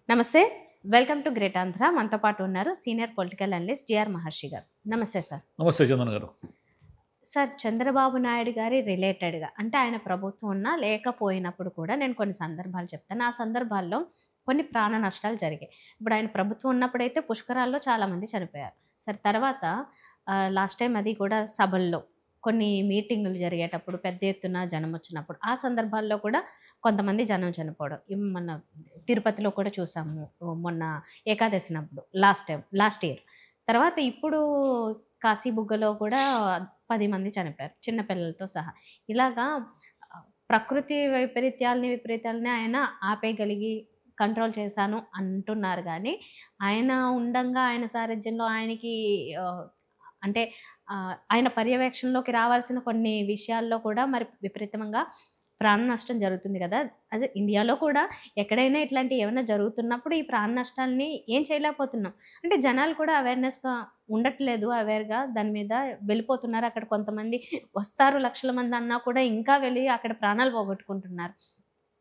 నమస్తే. Welcome to great Andhra. మనతో పాటు ఉన్నారు సీనియర్ పొలిటికల్ అనలిస్ట్ జిఆర్ మహర్షి గారు. నమస్తే సార్. నమస్తే చందన్ గారు. సార్, చంద్రబాబు నాయుడు గారి రిలేటెడ్‌గా అంటే ఆయన ప్రభుత్వం ఉన్నా లేకపోయినప్పుడు కూడా నేను కొన్ని సందర్భాలు చెప్తాను. ఆ సందర్భాల్లో కొన్ని ప్రాణ నష్టాలు జరిగాయి. ఇప్పుడు ఆయన ప్రభుత్వం ఉన్నప్పుడైతే పుష్కరాల్లో చాలామంది చనిపోయారు. సరే, తర్వాత లాస్ట్ టైం అది కూడా సభల్లో కొన్ని మీటింగులు జరిగేటప్పుడు పెద్ద ఎత్తున జనం వచ్చినప్పుడు ఆ సందర్భాల్లో కూడా కొంతమంది జనం చనిపోవడం మన తిరుపతిలో కూడా చూసాము. మొన్న ఏకాదశినప్పుడు లాస్ట్ ఇయర్. తర్వాత ఇప్పుడు కాశీబుగ్గలో కూడా 10 మంది చనిపోయారు చిన్న పిల్లలతో సహా. ఇలాగా ప్రకృతి విపరీతాలని ఆయన ఆపేయగలిగి కంట్రోల్ చేశాను అంటున్నారు కానీ, ఆయన ఉండంగా ఆయన సారథ్యంలో ఆయనకి అంటే ఆయన పర్యవేక్షణలోకి రావాల్సిన కొన్ని విషయాల్లో కూడా మరి విపరీతంగా ప్రాణ నష్టం జరుగుతుంది కదా. అదే ఇండియాలో కూడా ఎక్కడైనా ఇట్లాంటివి ఏమైనా జరుగుతున్నప్పుడు ఈ ప్రాణ నష్టాలని ఏం చేయలేకపోతున్నాం. అంటే జనాలు కూడా అవేర్నెస్గా ఉండట్లేదు, అవేర్గా దాని మీద వెళ్ళిపోతున్నారు. అక్కడ కొంతమంది వస్తారు, లక్షల మంది అన్నా కూడా ఇంకా వెళ్ళి అక్కడ ప్రాణాలు పోగొట్టుకుంటున్నారు.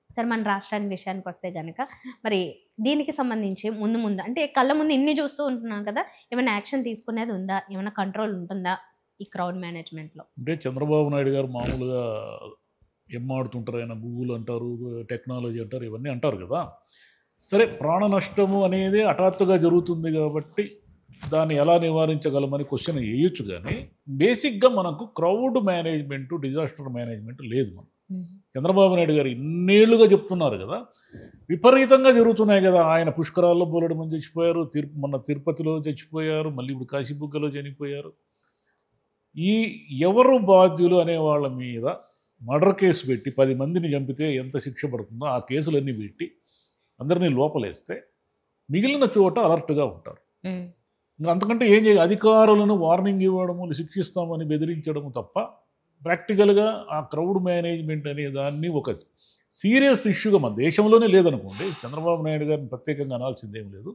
సరే, మన రాష్ట్రానికి విషయానికి వస్తే కనుక మరి దీనికి సంబంధించి ముందు అంటే కళ్ళ ముందు ఇన్ని చూస్తూ ఉంటున్నాం కదా, ఏమైనా యాక్షన్ తీసుకునేది ఉందా? ఏమైనా కంట్రోల్ ఉంటుందా ఈ క్రౌడ్ మేనేజ్మెంట్లో? అంటే చంద్రబాబు నాయుడు గారు మామూలుగా ఆడుతుంటారు, ఆయన గూగుల్ అంటారు, టెక్నాలజీ అంటారు, ఇవన్నీ అంటారు కదా. సరే, ప్రాణ నష్టము అనేది హఠాత్తుగా జరుగుతుంది కాబట్టి దాన్ని ఎలా నివారించగలమని క్వశ్చన్ వేయొచ్చు. కానీ బేసిక్గా మనకు క్రౌడ్ మేనేజ్మెంట్, డిజాస్టర్ మేనేజ్మెంట్ లేదు. మనం చంద్రబాబు నాయుడు గారు ఇన్నేళ్లుగా చెప్తున్నారు కదా, విపరీతంగా జరుగుతున్నాయి కదా. ఆయన పుష్కరాల్లో బోలెడు మంది చచ్చిపోయారు, మొన్న తిరుపతిలో చచ్చిపోయారు, మళ్ళీ ఇప్పుడు కాశీబుగ్గలో చనిపోయారు. ఈ ఎవరు బాధ్యులు అనే వాళ్ళ మీద మర్డర్ కేసు పెట్టి 10 మందిని చంపితే ఎంత శిక్ష పడుతుందో ఆ కేసులన్నీ పెట్టి అందరినీ లోపలేస్తే మిగిలిన చోట అలర్ట్గా ఉంటారు. ఇంకా అంతకంటే ఏం చేయాలి? అధికారులను వార్నింగ్ ఇవ్వడము, శిక్షిస్తామని బెదిరించడము తప్ప ప్రాక్టికల్గా ఆ క్రౌడ్ మేనేజ్మెంట్ అనే దాన్ని ఒక సీరియస్ ఇష్యూగా మన దేశంలోనే లేదనుకోండి. చంద్రబాబు నాయుడు గారిని ప్రత్యేకంగా అనాల్సిందేం లేదు.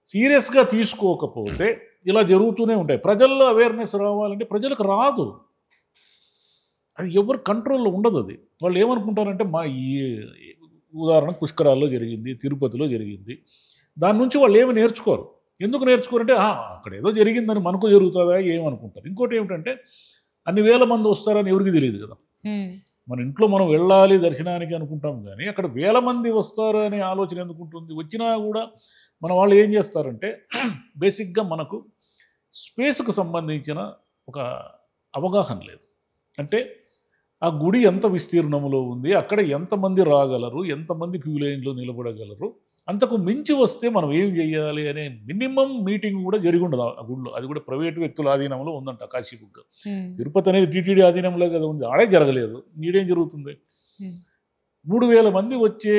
సీరియస్గా తీసుకోకపోతే ఇలా జరుగుతూనే ఉంటాయి. ప్రజల్లో అవేర్నెస్ రావాలంటే ప్రజలకు రాదు, అది ఎవరు కంట్రోల్లో ఉండదు. అది వాళ్ళు ఏమనుకుంటారంటే ఈ ఉదాహరణ పుష్కరాల్లో జరిగింది, తిరుపతిలో జరిగింది, దాని నుంచి వాళ్ళు ఏమి నేర్చుకోరు. ఎందుకు నేర్చుకోరంటే అక్కడ ఏదో జరిగిందని మనకు జరుగుతుందా ఏమనుకుంటారు. ఇంకోటి ఏమిటంటే అన్ని వేల మంది వస్తారని ఎవరికి తెలియదు కదా. మన ఇంట్లో మనం వెళ్ళాలి దర్శనానికి అనుకుంటాం, కానీ అక్కడ వేల మంది వస్తారు అనే ఆలోచన ఎందుకుంటుంది? వచ్చినా కూడా మన వాళ్ళు ఏం చేస్తారంటే బేసిక్గా మనకు స్పేస్కు సంబంధించిన ఒక అవగాహన లేదు. అంటే ఆ గుడి ఎంత విస్తీర్ణంలో ఉంది, అక్కడ ఎంతమంది రాగలరు, ఎంతమంది క్యూ లైన్లో నిలబడగలరు, అంతకు మించి వస్తే మనం ఏం చేయాలి అనే మినిమం మీటింగ్ కూడా జరిగి ఉండదు ఆ గుడిలో. అది కూడా ప్రైవేటు వ్యక్తుల ఆధీనంలో ఉందంట కాశీబుగ్గ. తిరుపతి అనేది టీటీడీ ఆధీనంలో కదా ఉంది, ఆడే జరగలేదు. ఈడేం జరుగుతుంది? 3,000 మంది వచ్చే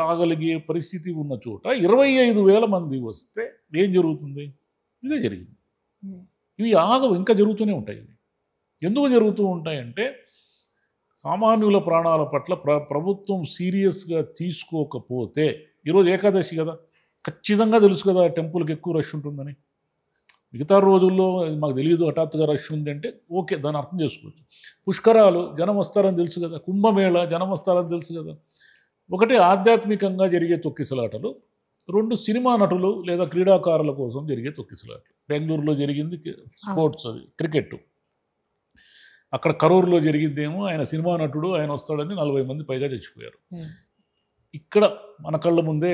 రాగలిగే పరిస్థితి ఉన్న చోట 25,000 మంది వస్తే ఏం జరుగుతుంది? ఇదే జరిగింది. ఇవి ఆగవు, ఇంకా జరుగుతూనే ఉంటాయి. ఎందుకు జరుగుతూ ఉంటాయంటే సామాన్యుల ప్రాణాల పట్ల ప్రభుత్వం సీరియస్గా తీసుకోకపోతే. ఈరోజు ఏకాదశి కదా, ఖచ్చితంగా తెలుసు కదా టెంపుల్కి ఎక్కువ రష్ ఉంటుందని. మిగతా రోజుల్లో మాకు తెలియదు హఠాత్తుగా రష్ ఉంది అంటే ఓకే, దాన్ని అర్థం చేసుకోవచ్చు. పుష్కరాలు జనం వస్తారని తెలుసు కదా, కుంభమేళ జనం వస్తారని తెలుసు కదా. ఒకటి ఆధ్యాత్మికంగా జరిగే తొక్కిసలాటలు, 2 సినిమా నటులు లేదా క్రీడాకారుల కోసం జరిగే తొక్కిసలాటలు. బెంగళూరులో జరిగింది స్పోర్ట్స్, అది క్రికెట్. అక్కడ కరూరులో జరిగిందేమో ఆయన సినిమా నటుడు, ఆయన వస్తాడని 40 మంది పైగా చచ్చిపోయారు. ఇక్కడ మన కళ్ళ ముందే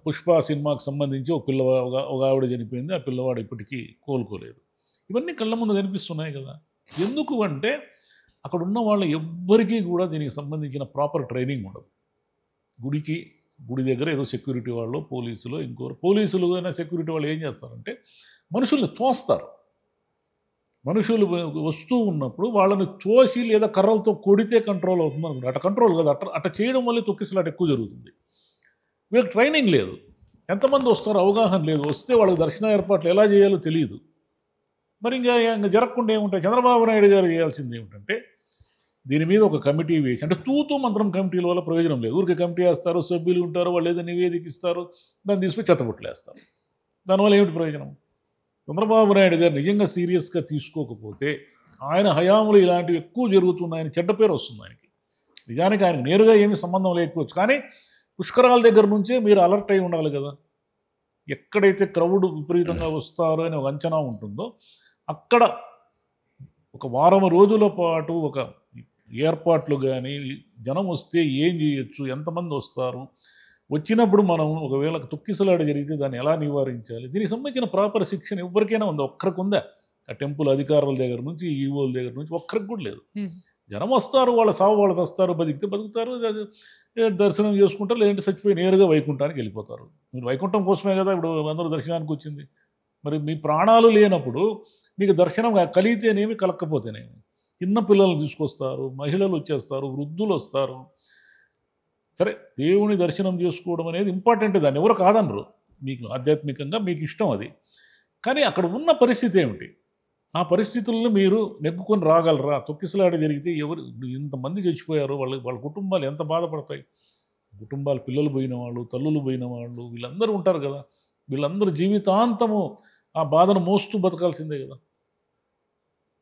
పుష్ప సినిమాకి సంబంధించి ఒక ఆవిడ చనిపోయింది, ఆ పిల్లవాడు ఇప్పటికీ కోలుకోలేదు. ఇవన్నీ కళ్ళ ముందు కనిపిస్తున్నాయి కదా. ఎందుకు అంటే అక్కడ ఉన్న వాళ్ళు ఎవ్వరికీ కూడా దీనికి సంబంధించిన ప్రాపర్ ట్రైనింగ్ ఉండదు. గుడి దగ్గర ఏదో సెక్యూరిటీ వాళ్ళు, పోలీసులు అయినా సెక్యూరిటీ వాళ్ళు ఏం చేస్తారంటే మనుషుల్ని తోస్తారు. మనుషులు వస్తూ ఉన్నప్పుడు వాళ్ళని తోసి లేదా కర్రలతో కొడితే కంట్రోల్ అవుతుంది అనుకుంటారు. అట్లా కంట్రోల్ కాదు, అట్లా చేయడం వల్ల తొక్కిసలాట ఎక్కువ జరుగుతుంది. వీళ్ళకి ట్రైనింగ్ లేదు, ఎంతమంది వస్తారో అవగాహన లేదు, వస్తే వాళ్ళకి దర్శన ఏర్పాట్లు ఎలా చేయాలో తెలియదు. మరి ఇంకా జరగకుండా ఏముంటాయి? చంద్రబాబు నాయుడు గారు చేయాల్సింది ఏమిటంటే దీని మీద ఒక కమిటీ వేసి, అంటే తూతూ మంత్రం కమిటీల వల్ల ప్రయోజనం లేదు. ఊరికి కమిటీ వేస్తారు, సభ్యులు ఉంటారు, వాళ్ళు ఏదో నివేదిక ఇస్తారు, దాన్ని తీసుకుని చెత్తబుట్టలు వేస్తారు. దానివల్ల ఏమిటి ప్రయోజనం? చంద్రబాబు నాయుడు గారు నిజంగా సీరియస్గా తీసుకోకపోతే ఆయన హయాంలో ఇలాంటివి ఎక్కువ జరుగుతున్నాయని చెడ్డ పేరు వస్తుంది ఆయనకి. నిజానికి ఆయనకు నేరుగా ఏమీ సంబంధం లేకపోవచ్చు, కానీ పుష్కరాల దగ్గర నుంచే మీరు అలర్ట్ అయి ఉండాలి కదా. ఎక్కడైతే క్రౌడ్ విపరీతంగా వస్తారు అని ఒక అంచనా ఉంటుందో అక్కడ ఒక వారం రోజుల పాటు ఒక ఏర్పాట్లు కానీ, జనం వస్తే ఏం చేయొచ్చు, ఎంతమంది వస్తారు, వచ్చినప్పుడు మనం ఒకవేళ తొక్కిసలాట జరిగితే దాన్ని ఎలా నివారించాలి, దీనికి సంబంధించిన ప్రాపర్ శిక్షణ ఎవరికైనా ఉంది. ఒక్కరికి ఉందా? ఆ టెంపుల్ అధికారుల దగ్గర నుంచి, ఈవోల దగ్గర నుంచి ఒక్కరికి కూడా లేదు. జనం వస్తారు, వాళ్ళ సావు వాళ్ళు వస్తారు, బతికితే బతుకుతారు, దర్శనం చేసుకుంటారు, లేదంటే చచ్చిపోయి నేరుగా వైకుంఠానికి వెళ్ళిపోతారు. మీరు వైకుంఠం కోసమే కదా ఇప్పుడు అందరూ దర్శనానికి వచ్చింది. మరి మీ ప్రాణాలు లేనప్పుడు మీకు దర్శనం కలిగితేనేమి, కలక్కపోతేనేమి. చిన్న పిల్లల్ని తీసుకొస్తారు, మహిళలు వచ్చేస్తారు, వృద్ధులు వస్తారు. సరే, దేవుని దర్శనం చేసుకోవడం అనేది ఇంపార్టెంట్, దాన్ని ఎవరు కాదనరు. మీకు ఆధ్యాత్మికంగా మీకు ఇష్టం అది. కానీ అక్కడ ఉన్న పరిస్థితి ఏమిటి? ఆ పరిస్థితులను మీరు నెగ్గుకొని రాగలరా? తొక్కిసలాట జరిగితే ఎవరు ఇంతమంది చచ్చిపోయారు, వాళ్ళ కుటుంబాలు ఎంత బాధపడతాయి? కుటుంబాలు, పిల్లలు పోయిన వాళ్ళు, తల్లులు పోయిన వాళ్ళు, వీళ్ళందరూ ఉంటారు కదా. వీళ్ళందరూ జీవితాంతము ఆ బాధను మోస్తూ బతకాల్సిందే కదా.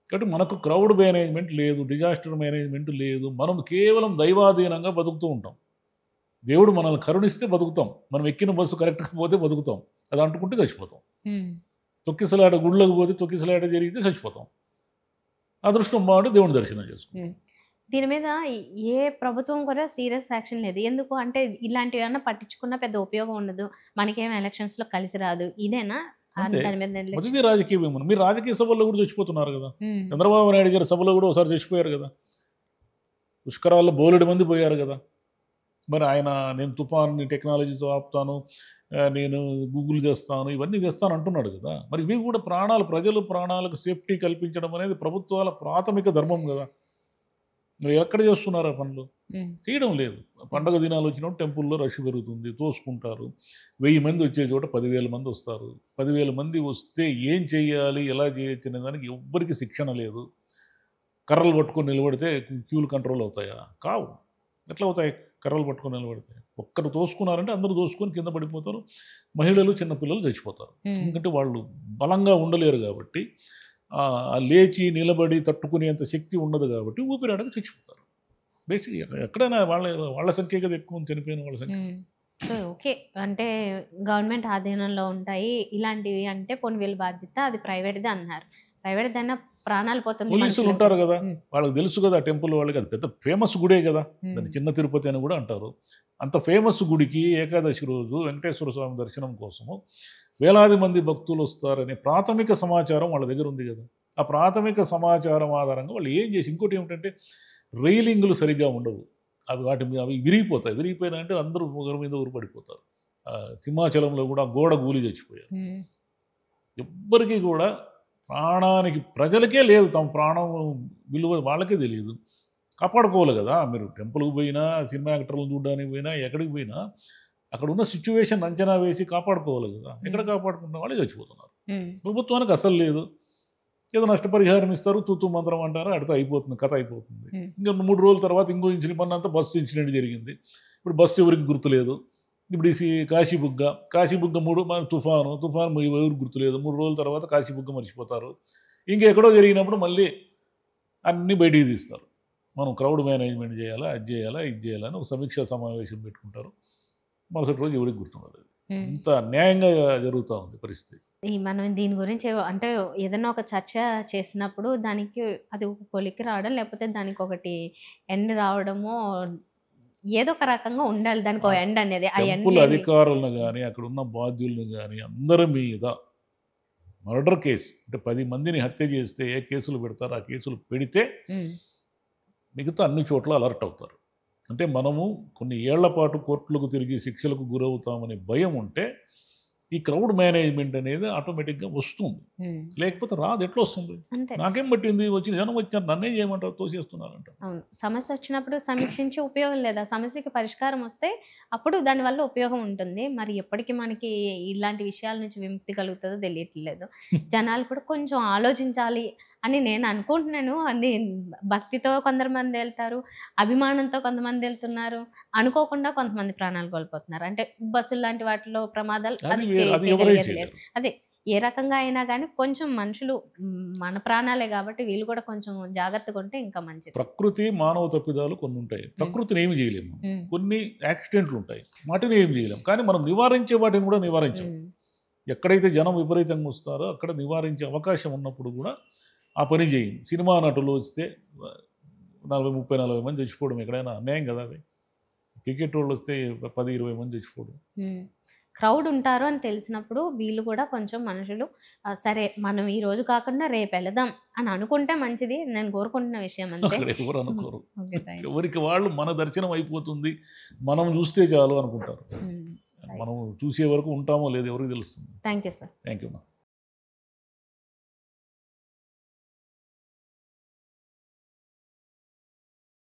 కాబట్టి మనకు క్రౌడ్ మేనేజ్మెంట్ లేదు, డిజాస్టర్ మేనేజ్మెంట్ లేదు. మనం కేవలం దైవాధీనంగా బతుకుతూ ఉంటాం. దేవుడు మనల్ని కరుణిస్తే బతుకుతాం, మనం ఎక్కిన బస్సు కరెక్ట్గా పోతే బతుకుతాం, అది అంటుకుంటే చచ్చిపోతాం. తొక్కిసలాట గుళ్ళకు పోతే తొక్కిసలాట జరిగితే చచ్చిపోతాం. అదృష్టం బాగుంటే దేవుని దర్శనం చేసుకుంటాం. దీని మీద ఏ ప్రభుత్వం కూడా సీరియస్ యాక్షన్ లేదు. ఎందుకు అంటే ఇలాంటివి ఏమన్నా పట్టించుకున్న పెద్ద ఉపయోగం ఉండదు, మనకేం ఎలక్షన్స్లో కలిసి రాదు, ఇదేనా దాని మీద మొదటి రాజకీయ విమర్శ. మీరు రాజకీయ సభల్లో కూడా చచ్చిపోతున్నారు కదా. చంద్రబాబు నాయుడు గారి సభలో కూడా ఒకసారి చచ్చిపోయారు కదా. పుష్కరాల్లో బోలెడు మంది పోయారు కదా. మరి ఆయన నేను తుఫాన్ని టెక్నాలజీతో ఆపుతాను, నేను గూగుల్ చేస్తాను, ఇవన్నీ చేస్తాను అంటున్నాడు కదా. మరి ఇవి కూడా ప్రాణాలు, ప్రజలు ప్రాణాలకు సేఫ్టీ కల్పించడం అనేది ప్రభుత్వాల ప్రాథమిక ధర్మం కదా. మరి ఎక్కడ చేస్తున్నారు ఆ పనులు? చేయడం లేదు. పండగ దినాలు వచ్చినప్పుడు టెంపుల్లో రష్ పెరుగుతుంది, తోసుకుంటారు. 1000 మంది వచ్చే చోట 10,000 మంది వస్తారు. 10,000 మంది వస్తే ఏం చేయాలి, ఎలా చేయొచ్చు అనే దానికి ఎవ్వరికి శిక్షణ లేదు. కర్రలు పట్టుకొని నిలబడితే క్యూలు కంట్రోల్ అవుతాయా? కావు. ఎట్లా అవుతాయి కర్రలు పట్టుకొని నిలబడితే? ఒక్కరు తోసుకున్నారంటే అందరూ తోసుకొని కింద పడిపోతారు, మహిళలు చిన్నపిల్లలు చచ్చిపోతారు. ఎందుకంటే వాళ్ళు బలంగా ఉండలేరు కాబట్టి, లేచి నిలబడి తట్టుకునేంత శక్తి ఉండదు కాబట్టి ఊపిరాడక చచ్చిపోతారు. బేసిక్ ఎక్కడైనా వాళ్ళ సంఖ్య కదా ఎక్కువ చనిపోయిన వాళ్ళ సంఖ్య. సో ఓకే, అంటే గవర్నమెంట్ ఆధీనంలో ఉంటాయి ఇలాంటివి అంటే పోనీ వీళ్ళ బాధ్యత, అది ప్రైవేట్ది అన్నారు. ప్రైవేట్ దాన్ని ప్రాణాలు పోతుంది. పోలీసులు ఉంటారు కదా, వాళ్ళకి తెలుసు కదా టెంపుల్ వాళ్ళకి. అది పెద్ద ఫేమస్ గుడే కదా, దాన్ని చిన్న తిరుపతి అని కూడా అంటారు. అంత ఫేమస్ గుడికి ఏకాదశి రోజు వెంకటేశ్వర స్వామి దర్శనం కోసము వేలాది మంది భక్తులు వస్తారనే ప్రాథమిక సమాచారం వాళ్ళ దగ్గర ఉంది కదా. ఆ ప్రాథమిక సమాచారం ఆధారంగా వాళ్ళు ఏం చేసి, ఇంకోటి ఏమిటంటే రైలింగ్లు సరిగ్గా ఉండవు, అవి విరిగిపోతాయి. విరిగిపోయినాయంటే అందరూ ఒకరి మీద ఊరు పడిపోతారు. సింహాచలంలో కూడా గోడ గూలి చచ్చిపోయారు. ఎవ్వరికీ కూడా ప్రాణానికి, ప్రజలకే లేదు తమ ప్రాణం విలువ, వాళ్ళకే తెలియదు. కాపాడుకోవాలి కదా. మీరు టెంపుల్కి పోయినా, సినిమా యాక్టర్లను చూడడానికి పోయినా, ఎక్కడికి పోయినా అక్కడ ఉన్న సిచ్యువేషన్ అంచనా వేసి కాపాడుకోవాలి కదా. ఎక్కడ కాపాడుకున్న వాళ్ళు చచ్చిపోతున్నారు. ప్రభుత్వానికి అసలు లేదు. ఏదో నష్టపరిహారం ఇస్తారు, తూతూ మంత్రం అంటారు, అడితో అయిపోతుంది, కథ అయిపోతుంది. ఇంకా 3 రోజుల తర్వాత ఇంకో ఇన్సిడెంట్, మొన్నంతా బస్సు ఇన్సిడెంట్ జరిగింది. ఇప్పుడు బస్సు ఎవరికి గుర్తులేదు. ఇప్పుడు ఈ కాశీబుగ్గ 3 తుఫాను ఎవరికి గుర్తులేదు. 3 రోజుల తర్వాత కాశీబుగ్గ మర్చిపోతారు. ఇంకెక్కడో జరిగినప్పుడు మళ్ళీ అన్నీ బయటికి తీస్తారు. మనం క్రౌడ్ మేనేజ్మెంట్ చేయాలా, అది చేయాలా, ఇది చేయాలని ఒక సమీక్షా సమావేశం పెట్టుకుంటారు. మరుసటి రోజు ఎవరికి గుర్తుండదు. ఇంత న్యాయంగా జరుగుతూ ఉంది పరిస్థితి. మనం దీని గురించి అంటే ఏదైనా ఒక చర్చ చేసినప్పుడు దానికి అది ఒక కొలిక్కి రావడం, లేకపోతే దానికి ఒకటి ఎండ్ రావడము, ఏదో ఒక రకంగా ఉండాలి దానికి ఒక ఎండ్ అనేది. ఆ ఎండ్ అధికారులను కానీ, అక్కడ ఉన్న బాధ్యులను కానీ అందరి మీద మర్డర్ కేసు అంటే 10 మందిని హత్య చేస్తే ఏ కేసులు పెడతారో ఆ కేసులు పెడితే మిగతా అన్ని చోట్ల అలర్ట్ అవుతారు. అంటే మనము కొన్ని ఏళ్ల పాటు కోర్టులకు తిరిగి శిక్షలకు గురవుతామనే భయం ఉంటే ఈ క్రౌడ్ మేనేజ్మెంట్ అనేది ఆటోమేటిక్గా వస్తుంది. లేకపోతే రాదు. ఎట్లా వస్తుంది? నాకేం పట్టింది, వచ్చిన జనం వచ్చారు, నన్నేం చేయమంటారు, తోసేస్తున్నారంట. అవును, సమస్య వచ్చినప్పుడు సమీక్షించి ఉపయోగం లేదా, సమస్యకి పరిష్కారం వస్తే అప్పుడు దానివల్ల ఉపయోగం ఉంటుంది. మరి ఎప్పటికీ మనకి ఇలాంటి విషయాల నుంచి విముక్తి కలుగుతుందో తెలియట్లేదు. జనాలు కూడా కొంచెం ఆలోచించాలి అని నేను అనుకుంటున్నాను. అది భక్తితో కొంతమంది వెళ్తారు, అభిమానంతో కొంతమంది వెళ్తున్నారు, అనుకోకుండా కొంతమంది ప్రాణాలు కోల్పోతున్నారు. అంటే బస్సులు లాంటి వాటిలో ప్రమాదాలు అది చేయగలిగేది లేదు. అదే ఏ రకంగా అయినా కానీ కొంచెం మనుషులు మన ప్రాణాలే కాబట్టి వీళ్ళు కూడా కొంచెం జాగ్రత్తగా ఉంటే ఇంకా మంచిది. ప్రకృతి మానవ తప్పిదాలు కొన్ని ఉంటాయి. ప్రకృతిని ఏమి చేయలేము. ఉమ్, కొన్ని యాక్సిడెంట్లు ఉంటాయి. వాటిని ఏం చేయలేము. కానీ మనం నివారించే వాటిని కూడా నివారించాం. ఉమ్, ఎక్కడైతే జనం విపరీతంగా వస్తారో అక్కడ నివారించే అవకాశం ఉన్నప్పుడు కూడా ఆ పని చేయం. సినిమా నటులు వస్తే 40 మంది చచ్చిపోవడం ఎక్కడైనా అన్యాయం కదా అది. క్రికెట్ వాళ్ళు వస్తే 10-20 మంది చచ్చిపోవడం. క్రౌడ్ ఉంటారు అని తెలిసినప్పుడు వీళ్ళు కూడా కొంచెం మనుషులు సరే మనం ఈ రోజు కాకుండా రేపు వెళదాం అని అనుకుంటే మంచిది. నేను కోరుకుంటున్న విషయం అంతే. అక్కడ ఎవరు అనుకోరు. Okay, right. ఎవరికి వాళ్ళు మన దర్శనం అయిపోతుంది, మనం చూస్తే చాలు అనుకుంటారు. మనం చూసే వరకు ఉంటామో లేదో ఎవరికి తెలుస్తుంది. Thank you sir. Thank you.